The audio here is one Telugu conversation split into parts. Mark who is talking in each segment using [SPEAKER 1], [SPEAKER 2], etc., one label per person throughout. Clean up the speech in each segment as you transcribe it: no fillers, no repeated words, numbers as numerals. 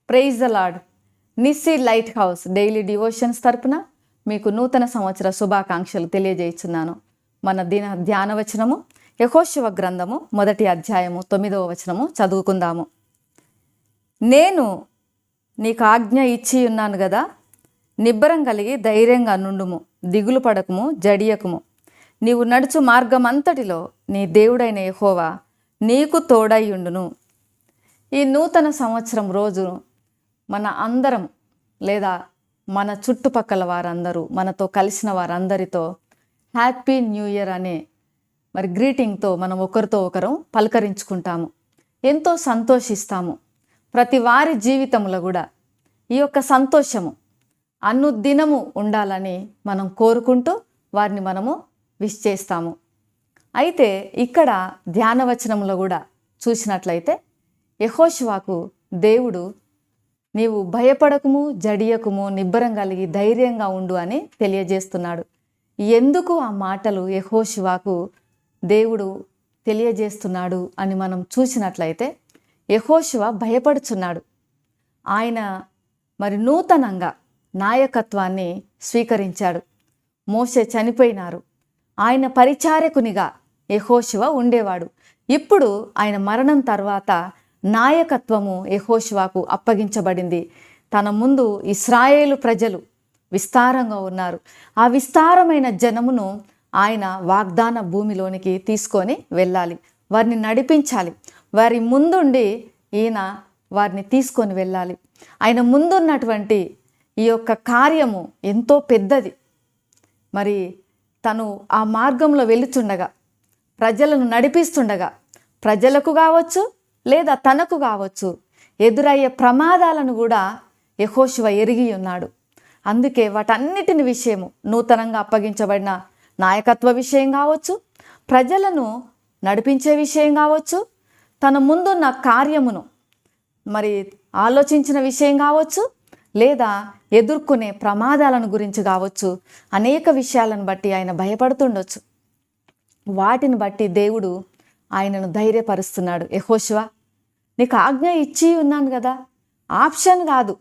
[SPEAKER 1] Praise the lord. Nissi lighthouse daily devotions తరపున మీకు నూతన సంవత్సర శుభాకాంక్షలు తెలియజేస్తున్నాను. మన ధ్యాన వచనము యెహోషువ గ్రంథము 1వ అధ్యాయము 9వ వచనము చదువుకుందాము. నేను నీకు ఆజ్ఞ ఇచ్చి ఉన్నాను గదా, నిబ్బరం కలిగి ధైర్యంగా నుండుము, దిగులు పడకుము, జడియకుము. నీవు నడుచు మార్గమంతటిలో నీ దేవుడైన యెహోవా నీకు తోడైయుండును. ఈ నూతన సంవత్సరం రోజు మన అందరం లేదా మన చుట్టుపక్కల వారందరూ, మనతో కలిసిన వారందరితో హ్యాపీ న్యూ ఇయర్ అనే గ్రీటింగ్తో మనం ఒకరితో ఒకరు పలకరించుకుంటాము, ఎంతో సంతోషిస్తాము. ప్రతి వారి జీవితంలో కూడా ఈ యొక్క సంతోషము అనుదినము ఉండాలని మనం కోరుకుంటూ వారిని మనము విష్ చేస్తాము. అయితే ఇక్కడ ధ్యానవచనంలో కూడా చూసినట్లయితే యెహోషువకు దేవుడు నీవు భయపడకుము, జడియకుము, నిబ్బరం కలిగి ధైర్యంగా ఉండు అని తెలియజేస్తున్నాడు. ఎందుకు ఆ మాటలు యెహోషువకు దేవుడు తెలియజేస్తున్నాడు అని మనం చూసినట్లయితే యెహోషువ భయపడుచున్నాడు. ఆయన నూతనంగా నాయకత్వాన్ని స్వీకరించాడు. మోషే చనిపోయినారు. ఆయన పరిచారకునిగా యెహోషువ ఉండేవాడు. ఇప్పుడు ఆయన మరణం తర్వాత నాయకత్వము యెహోషువకు అప్పగించబడింది. తన ముందు ఇశ్రాయేలు ప్రజలు విస్తారంగా ఉన్నారు. ఆ విస్తారమైన జనమును ఆయన వాగ్దాన భూమిలోనికి తీసుకొని వెళ్ళాలి, వారిని నడిపించాలి. వారి ముందుండి ఈయన వారిని తీసుకొని వెళ్ళాలి. ఆయన ముందున్నటువంటి ఈ యొక్క కార్యము ఎంతో పెద్దది. తను ఆ మార్గంలో వెళుతుండగా, ప్రజలను నడిపిస్తుండగా, ప్రజలకు కావచ్చు లేదా తనకు కావచ్చు ఎదురయ్యే ప్రమాదాలను కూడా యెహోషువ ఎరిగి ఉన్నాడు. అందుకే వాటన్నిటిని విషయము, నూతనంగా అప్పగించబడిన నాయకత్వ విషయం కావచ్చు, ప్రజలను నడిపించే విషయం కావచ్చు, తన ముందున్న కార్యమును ఆలోచించిన విషయం కావచ్చు, లేదా ఎదుర్కొనే ప్రమాదాలను గురించి కావచ్చు, అనేక విషయాలను బట్టి ఆయన భయపడుతుండొచ్చు. వాటిని బట్టి దేవుడు ఆయనను ధైర్యపరుస్తున్నాడు. యెహోషువ, నీకు ఆజ్ఞ ఇచ్చి ఉన్నాను కదా, ఆప్షన్ కాదు,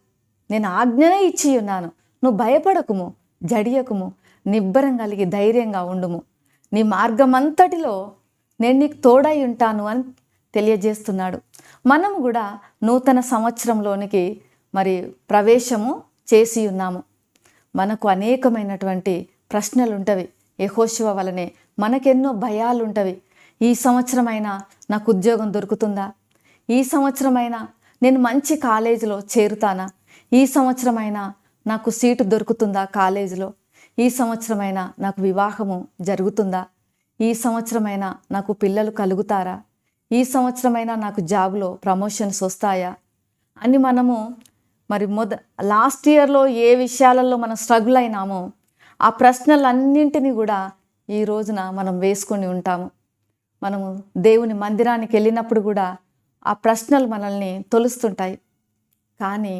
[SPEAKER 1] నేను ఆజ్ఞనే ఇచ్చి ఉన్నాను. నువ్వు భయపడకుము, జడియకుము, నిబ్బరం కలిగి ధైర్యంగా ఉండుము. నీ మార్గమంతటిలో నేను నీకు తోడై ఉంటాను అని తెలియజేస్తున్నాడు. మనము కూడా నూతన సంవత్సరంలోనికి ప్రవేశము చేసి ఉన్నాము. మనకు అనేకమైనటువంటి ప్రశ్నలు ఉంటవి. యెహోషువ వలనే మనకెన్నో భయాలు ఉంటవి. ఈ సంవత్సరమైనా నాకు ఉద్యోగం దొరుకుతుందా? ఈ సంవత్సరమైనా నేను మంచి కాలేజీలో చేరుతానా? ఈ సంవత్సరమైనా నాకు సీటు దొరుకుతుందా కాలేజీలో? ఈ సంవత్సరమైనా నాకు వివాహము జరుగుతుందా? ఈ సంవత్సరమైనా నాకు పిల్లలు కలుగుతారా? ఈ సంవత్సరమైనా నాకు జాబ్లో ప్రమోషన్స్ వస్తాయా అని మనము లాస్ట్ ఇయర్లో ఏ విషయాలలో మనం స్ట్రగుల్ అయినామో ఆ ప్రశ్నలన్నింటినీ కూడా ఈ రోజున మనం వేసుకొని ఉంటాము. మనము దేవుని మందిరానికి వెళ్ళినప్పుడు కూడా ఆ ప్రశ్నలు మనల్ని తొలుస్తుంటాయి. కానీ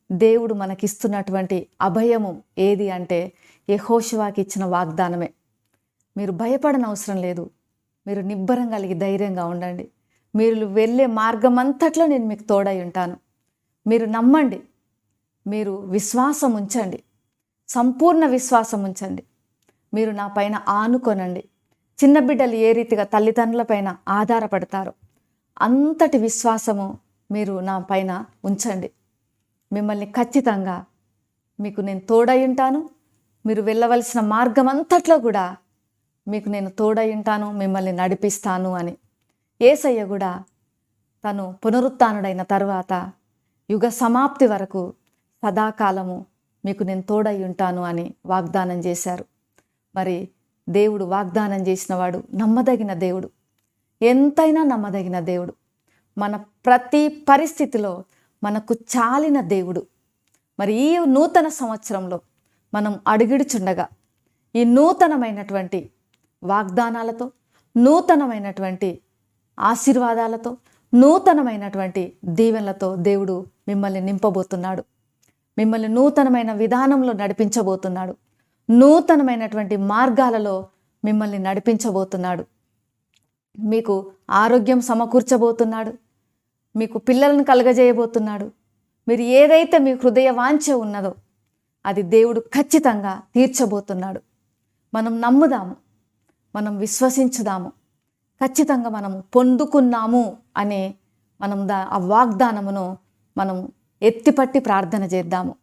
[SPEAKER 1] దేవుడు మనకిస్తున్నటువంటి అభయము ఏది అంటే యెహోషువకి ఇచ్చిన వాగ్దానమే. మీరు భయపడనవసరం లేదు, మీరు నిబ్బరం కలిగి ధైర్యంగా ఉండండి. మీరు వెళ్ళే మార్గమంతట్లో నేను మీకు తోడై ఉంటాను. మీరు నమ్మండి, మీరు విశ్వాసం ఉంచండి, సంపూర్ణ విశ్వాసం ఉంచండి. మీరు నా పైన ఆనుకొనండి. చిన్న బిడ్డలు ఏ రీతిగా తల్లిదండ్రుల పైన ఆధారపడతారో అంతటి విశ్వాసము మీరు నా పైన ఉంచండి. మిమ్మల్ని ఖచ్చితంగా మీకు నేను తోడై ఉంటాను. మీరు వెళ్ళవలసిన మార్గం అంతట్లో కూడా మీకు నేను తోడై ఉంటాను, మిమ్మల్ని నడిపిస్తాను అని. యేసయ్య కూడా తను పునరుత్థానుడైన తర్వాత యుగ సమాప్తి వరకు సదాకాలము మీకు నేను తోడై ఉంటాను అని వాగ్దానం చేశారు. దేవుడు వాగ్దానం చేసినవాడు నమ్మదగిన దేవుడు, ఎంతైనా నమ్మదగిన దేవుడు. మన ప్రతి పరిస్థితిలో మనకు చాలిన దేవుడు. ఈ నూతన సంవత్సరంలో మనం అడుగిడుచుండగా ఈ నూతనమైనటువంటి వాగ్దానాలతో, నూతనమైనటువంటి ఆశీర్వాదాలతో, నూతనమైనటువంటి దీవెనలతో దేవుడు మిమ్మల్ని నింపబోతున్నాడు. మిమ్మల్ని నూతనమైన విధానంలో నడిపించబోతున్నాడు. నూతనమైనటువంటి మార్గాలలో మిమ్మల్ని నడిపించబోతున్నాడు. మీకు ఆరోగ్యం సమకూర్చబోతున్నాడు. మీకు పిల్లలను కలగజేయబోతున్నాడు. మీరు ఏదైతే మీ హృదయ వాంఛ ఉన్నదో అది దేవుడు ఖచ్చితంగా తీర్చబోతున్నాడు. మనం నమ్ముదాము, మనం విశ్వసించుదాము. ఖచ్చితంగా మనము పొందుకున్నాము అనే ఆ వాగ్దానమును మనం ఎత్తిపట్టి ప్రార్థన చేద్దాము.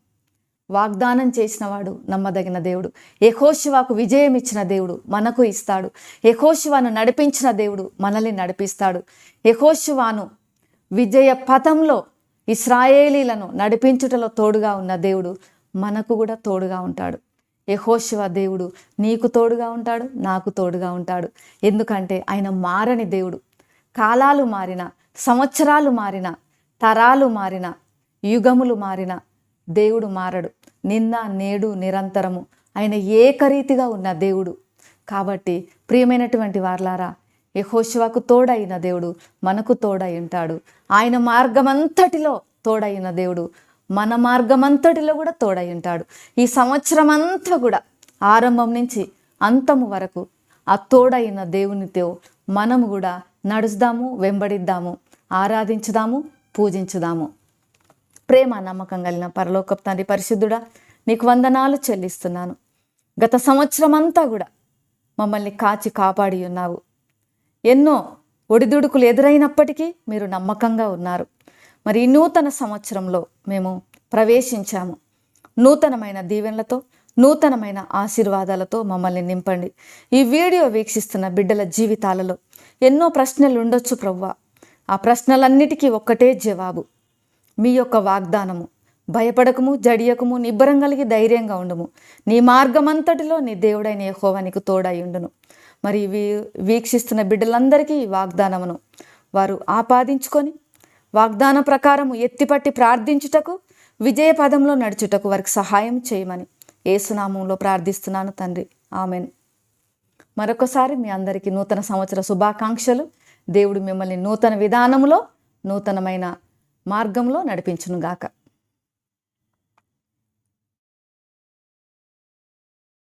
[SPEAKER 1] వాగ్దానం చేసినవాడు నమ్మదగిన దేవుడు. యెహోషువకు విజయం ఇచ్చిన దేవుడు మనకు ఇస్తాడు. యెహోషువను నడిపించిన దేవుడు మనల్ని నడిపిస్తాడు. యెహోషువను విజయ పథంలో ఇశ్రాయేలీలను నడిపించుటలో తోడుగా ఉన్న దేవుడు మనకు కూడా తోడుగా ఉంటాడు. యెహోషువ దేవుడు నీకు తోడుగా ఉంటాడు, నాకు తోడుగా ఉంటాడు. ఎందుకంటే ఆయన మారని దేవుడు. కాలాలు మారిన, సంవత్సరాలు మారిన, తరాలు మారిన, యుగములు మారిన దేవుడు మారడు. నిన్న నేడు నిరంతరము ఆయన ఏకరీతిగా ఉన్న దేవుడు. కాబట్టి ప్రియమైనటువంటి వారలారా, యెహోషువకు తోడైన దేవుడు మనకు తోడై ఉంటాడు. ఆయన మార్గమంతటిలో తోడైన దేవుడు మన మార్గమంతటిలో కూడా తోడై ఉంటాడు. ఈ సంవత్సరం అంతా కూడా ఆరంభం నుంచి అంతము వరకు ఆ తోడైన దేవునితో మనము కూడా నడుస్తాము, వెంబడిద్దాము, ఆరాధించుదాము, పూజించుదాము. ప్రేమ నమ్మకం కలిగిన పరలోకపు తండ్రి పరిశుద్ధుడా, నీకు వందనాలు చెల్లిస్తున్నాను. గత సంవత్సరం అంతా కూడా మమ్మల్ని కాచి కాపాడి ఉన్నావు. ఎన్నో ఒడిదుడుకులు ఎదురైనప్పటికీ మీరు నమ్మకంగా ఉన్నారు. మరి ఈ నూతన సంవత్సరంలో మేము ప్రవేశించాము. నూతనమైన దీవెనలతో, నూతనమైన ఆశీర్వాదాలతో మమ్మల్ని నింపండి. ఈ వీడియో వీక్షిస్తున్న బిడ్డల జీవితాలలో ఎన్నో ప్రశ్నలు ఉండొచ్చు ప్రభువా. ఆ ప్రశ్నలన్నిటికీ ఒక్కటే జవాబు, మీ యొక్క వాగ్దానము. భయపడకము, జడియకము, నిబ్బరం కలిగి ధైర్యంగా ఉండుము. నీ మార్గమంతటిలో నీ దేవుడైన యెహోవా నీకు తోడై ఉండును. మరి వీక్షిస్తున్న బిడ్డలందరికీ ఈ వాగ్దానమును వారు ఆపాదించుకొని వాగ్దాన ప్రకారము ఎత్తిపట్టి ప్రార్థించుటకు, విజయ పదంలో నడుచుటకు వారికి సహాయం చేయమని యేసునామంలో ప్రార్థిస్తున్నాను తండ్రి. ఆమెన్. మరొకసారి మీ అందరికీ నూతన సంవత్సర శుభాకాంక్షలు. దేవుడు మిమ్మల్ని నూతన విధానంలో, నూతనమైన మార్గంలో నడిపించునుగాక.